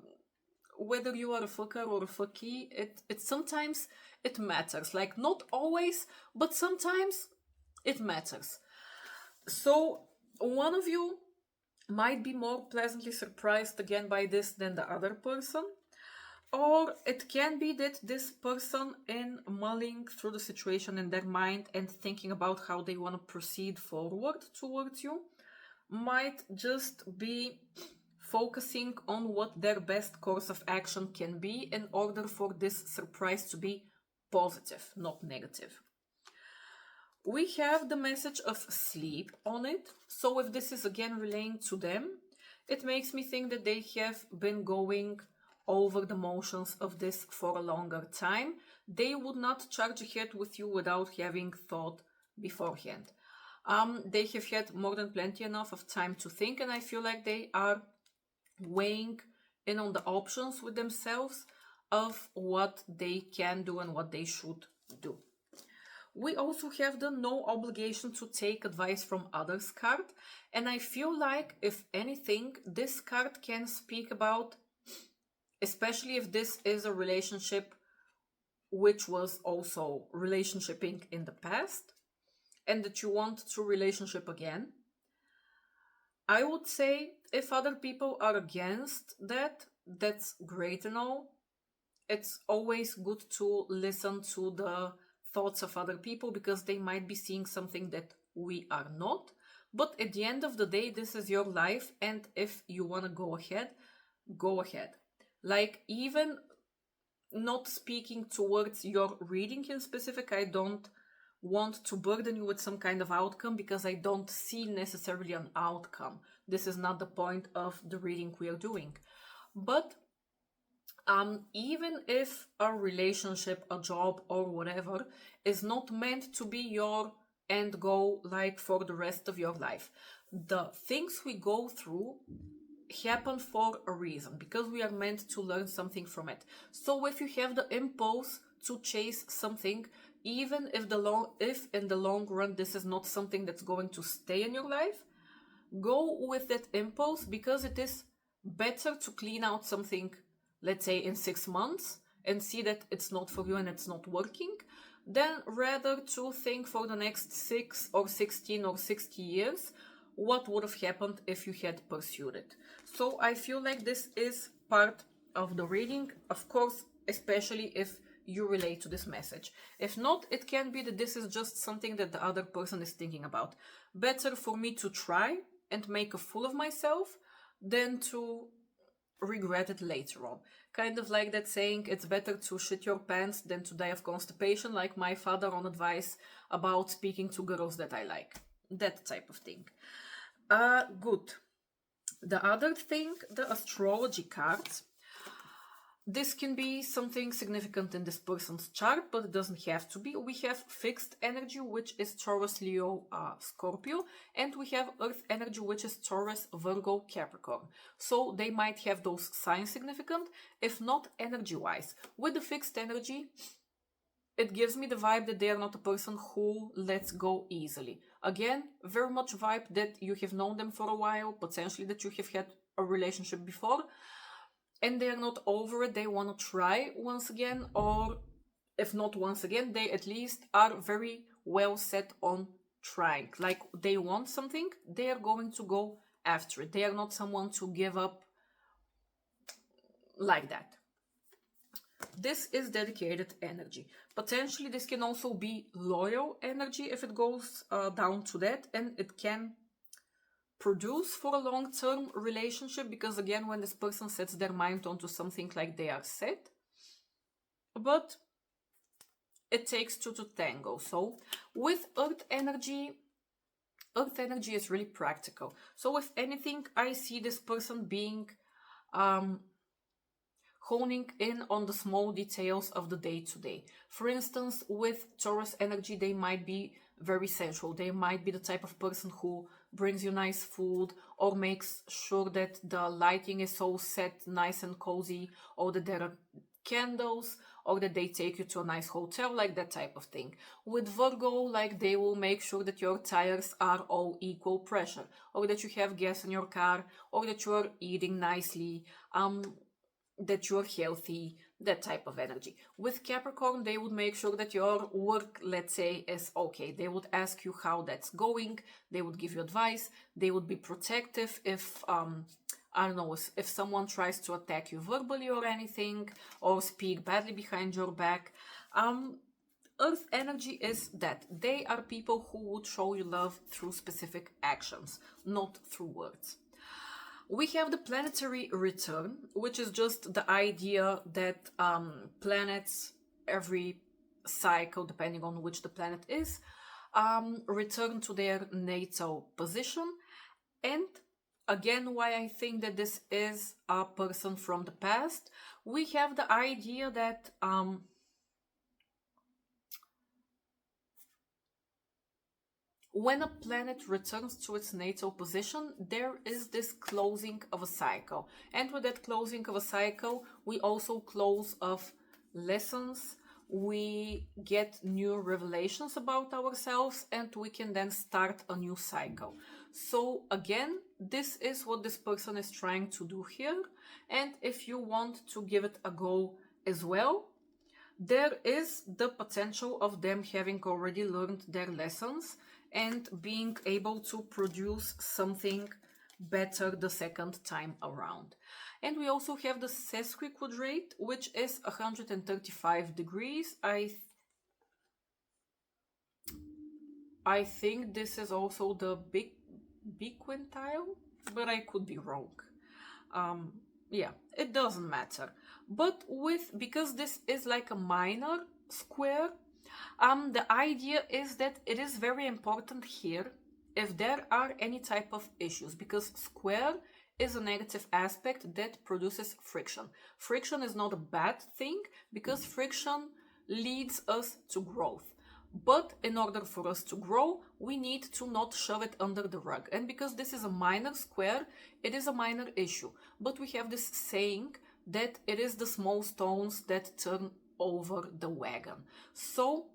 whether you are a fucker or a fucky, it sometimes it matters. Like, not always, but sometimes it matters. So one of you might be more pleasantly surprised again by this than the other person. Or it can be that this person, in mulling through the situation in their mind and thinking about how they want to proceed forward towards you, might just be focusing on what their best course of action can be in order for this surprise to be positive, not negative. We have the message of sleep on it. So if this is again relaying to them, it makes me think that they have been going over the motions of this for a longer time. They would not charge ahead with you without having thought beforehand. They have had more than plenty enough of time to think, and I feel like they are weighing in on the options with themselves of what they can do and what they should do. We also have the no obligation to take advice from others card, and I feel like, if anything, this card can speak about, especially if this is a relationship which was also relationshiping in the past and that you want to relationship again. I would say if other people are against that, that's great and all. It's always good to listen to the thoughts of other people because they might be seeing something that we are not. But at the end of the day, this is your life, and if you want to go ahead, go ahead. Like, even not speaking towards your reading in specific, I don't want to burden you with some kind of outcome because I don't see necessarily an outcome. This is not the point of the reading we are doing. But even if a relationship, a job, or whatever is not meant to be your end goal, like for the rest of your life, the things we go through happen for a reason because we are meant to learn something from it. So if you have the impulse to chase something, even if in the long run this is not something that's going to stay in your life, go with that impulse because it is better to clean out something, let's say in 6 months, and see that it's not for you and it's not working, than rather to think for the next 6 or 16 or 60 years what would have happened if you had pursued it. So I feel like this is part of the reading, of course, especially if you relate to this message. If not, it can be that this is just something that the other person is thinking about. Better for me to try and make a fool of myself than to regret it later on. Kind of like that saying, it's better to shit your pants than to die of constipation, like my father on advice about speaking to girls that I like. That type of thing. Good. The other thing, the astrology cards. This can be something significant in this person's chart, but it doesn't have to be. We have fixed energy, which is Taurus, Leo, Scorpio, and we have earth energy, which is Taurus, Virgo, Capricorn. So they might have those signs significant, if not energy-wise. With the fixed energy, it gives me the vibe that they are not a person who lets go easily. Again, very much vibe that you have known them for a while, potentially that you have had a relationship before, and they are not over it. They want to try once again, or if not once again, they at least are very well set on trying. Like, they want something, they are going to go after it. They are not someone to give up like that. This is dedicated energy. Potentially, this can also be loyal energy if it goes down to that, and it can produce for a long-term relationship because, again, when this person sets their mind onto something, like, they are set. But it takes two to tango. So with earth energy is really practical. So if anything, I see this person being honing in on the small details of the day-to-day. For instance, with Taurus energy, they might be very sensual. They might be the type of person who brings you nice food, or makes sure that the lighting is so set nice and cozy, or that there are candles, or that they take you to a nice hotel, like that type of thing. With Virgo, like, they will make sure that your tires are all equal pressure, or that you have gas in your car, or that you are eating nicely, that you're healthy, that type of energy. With Capricorn, they would make sure that your work, let's say, is okay. They would ask you how that's going. They would give you advice. They would be protective if I don't know, if someone tries to attack you verbally or anything, or speak badly behind your back. Earth energy is that they are people who would show you love through specific actions, not through words. We have the planetary return, which is just the idea that planets, every cycle, depending on which the planet is, return to their natal position. And again, why I think that this is a person from the past, we have the idea that when a planet returns to its natal position, there is this closing of a cycle. And with that closing of a cycle, we also close of lessons, we get new revelations about ourselves, and we can then start a new cycle. So again, this is what this person is trying to do here. And if you want to give it a go as well, there is the potential of them having already learned their lessons and being able to produce something better the second time around. And we also have the sesquiquadrate, which is 135 degrees. I think this is also the biquintile, but I could be wrong. Yeah, it doesn't matter. But because this is like a minor square, the idea is that it is very important here if there are any type of issues, because square is a negative aspect that produces friction. Friction is not a bad thing, because friction leads us to growth. But in order for us to grow, we need to not shove it under the rug. And because this is a minor square, it is a minor issue. But we have this saying that it is the small stones that turn over the wagon. So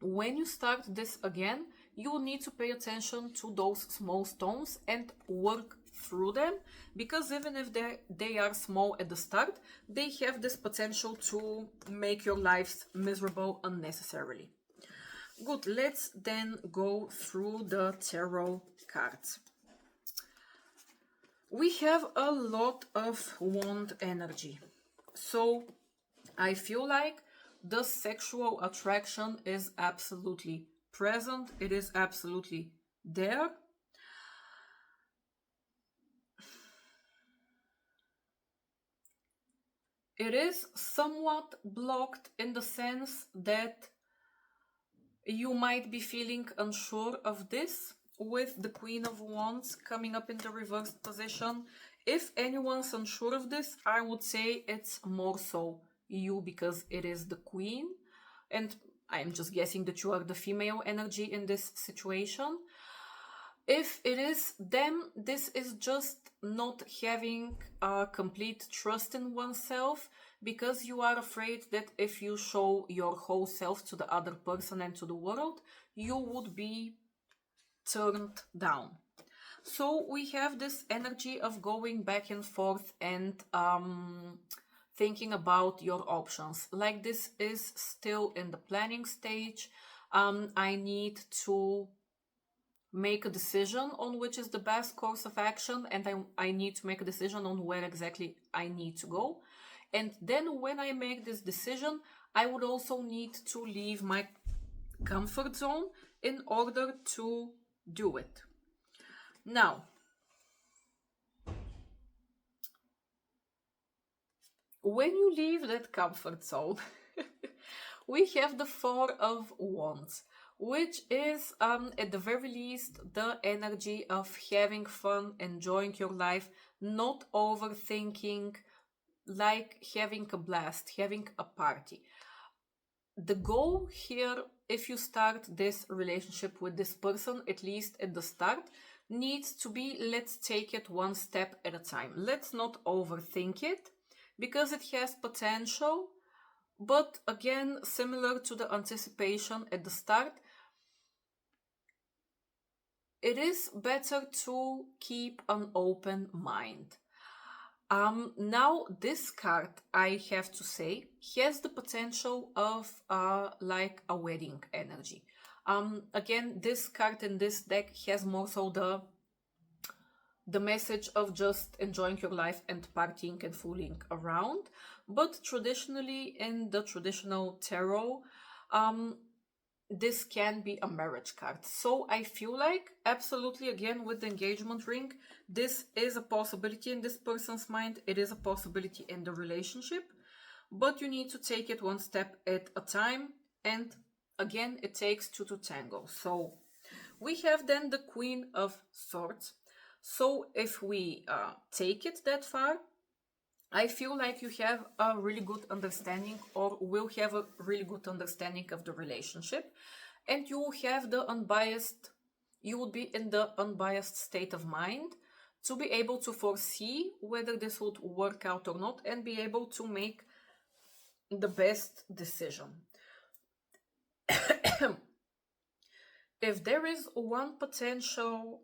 when you start this again, you will need to pay attention to those small stones and work through them, because even if they are small at the start, they have this potential to make your lives miserable unnecessarily. Good, let's then go through the tarot cards. We have a lot of wand energy. So I feel like the sexual attraction is absolutely present. It is absolutely there. It is somewhat blocked in the sense that you might be feeling unsure of this, with the Queen of Wands coming up in the reversed position. If anyone's unsure of this, I would say it's more so you, because it is the Queen. And I'm just guessing that you are the female energy in this situation. If it is them, this is just not having a complete trust in oneself, because you are afraid that if you show your whole self to the other person and to the world, you would be turned down. So we have this energy of going back and forth and thinking about your options. Like, this is still in the planning stage. I need to make a decision on which is the best course of action, and I need to make a decision on where exactly I need to go. And then when I make this decision, I would also need to leave my comfort zone in order to do it. Now, when you leave that comfort zone, we have the Four of Wands, which is at the very least the energy of having fun, enjoying your life, not overthinking, like having a blast, having a party. The goal here, if you start this relationship with this person, at least at the start, needs to be, let's take it one step at a time. Let's not overthink it, because it has potential. But again, similar to the anticipation at the start, it is better to keep an open mind. Now, this card, I have to say, has the potential of like a wedding energy. Again, this card in this deck has more so the the message of just enjoying your life and partying and fooling around. But traditionally, in the traditional tarot, this can be a marriage card. So I feel like, absolutely, again, with the engagement ring, this is a possibility in this person's mind. It is a possibility in the relationship, but you need to take it one step at a time. And again, it takes two to tango. So we have then the Queen of Swords. So if we take it that far, I feel like you have a really good understanding, or will have a really good understanding of the relationship, and you have the unbiased, you would be in the unbiased state of mind to be able to foresee whether this would work out or not and be able to make the best decision. If there is one potential,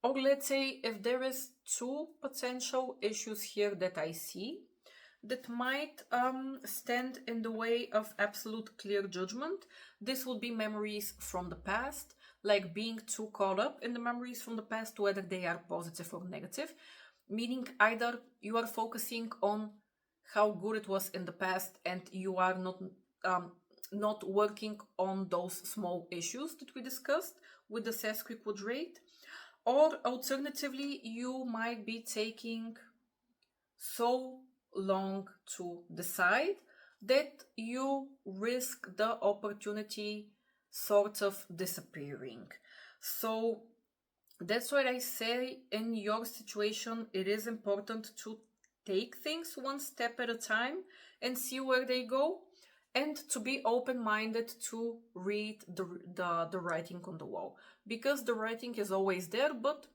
or let's say if there is two potential issues here that I see that might stand in the way of absolute clear judgment, this would be memories from the past, like being too caught up in the memories from the past, whether they are positive or negative, meaning either you are focusing on how good it was in the past and you are not working on those small issues that we discussed with the sesquiquadrate, or alternatively, you might be taking so long to decide that you risk the opportunity sort of disappearing. So that's why I say in your situation, it is important to take things one step at a time and see where they go, and to be open-minded to read the writing on the wall, because the writing is always there, but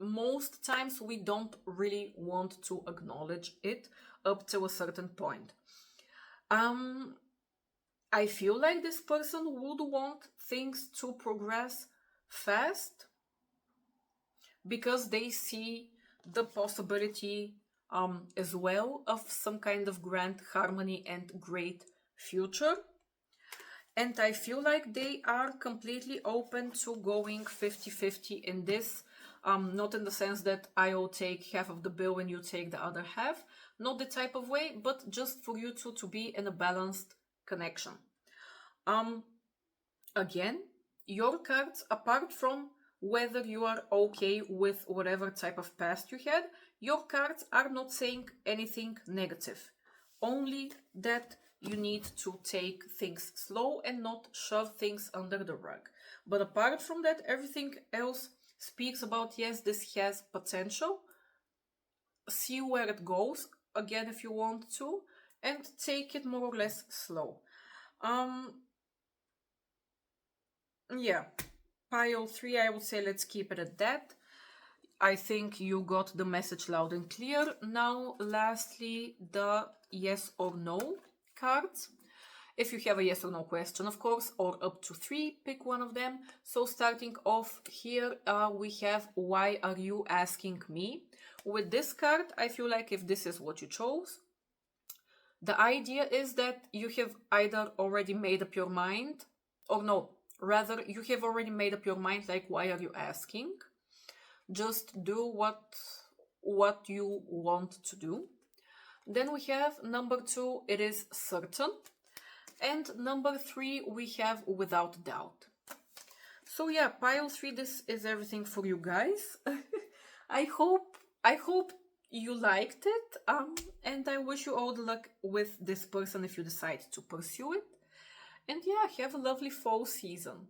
most times we don't really want to acknowledge it up to a certain point. I feel like this person would want things to progress fast because they see the possibility as well of some kind of grand harmony and great future. And I feel like they are completely open to going 50-50 in this. Not in the sense that I will take half of the bill and you take the other half. Not the type of way, but just for you two to be in a balanced connection. Again, your cards, apart from whether you are okay with whatever type of past you had, your cards are not saying anything negative. Only that you need to take things slow and not shove things under the rug. But apart from that, everything else speaks about, yes, this has potential. See where it goes, again, if you want to, and take it more or less slow. Yeah, pile 3, I would say let's keep it at that. I think you got the message loud and clear. Now, lastly, the yes or no cards. If you have a yes or no question, of course, or up to 3, pick one of them. So starting off here, we have why are you asking me? With this card, I feel like if this is what you chose, the idea is that you have either already made up your mind, or no, rather you have already made up your mind, like why are you asking? Just do what you want to do. Then we have number 2, it is certain. And number 3, we have without doubt. So yeah, pile 3, this is everything for you guys. I hope you liked it. And I wish you all the luck with this person if you decide to pursue it. And yeah, have a lovely fall season.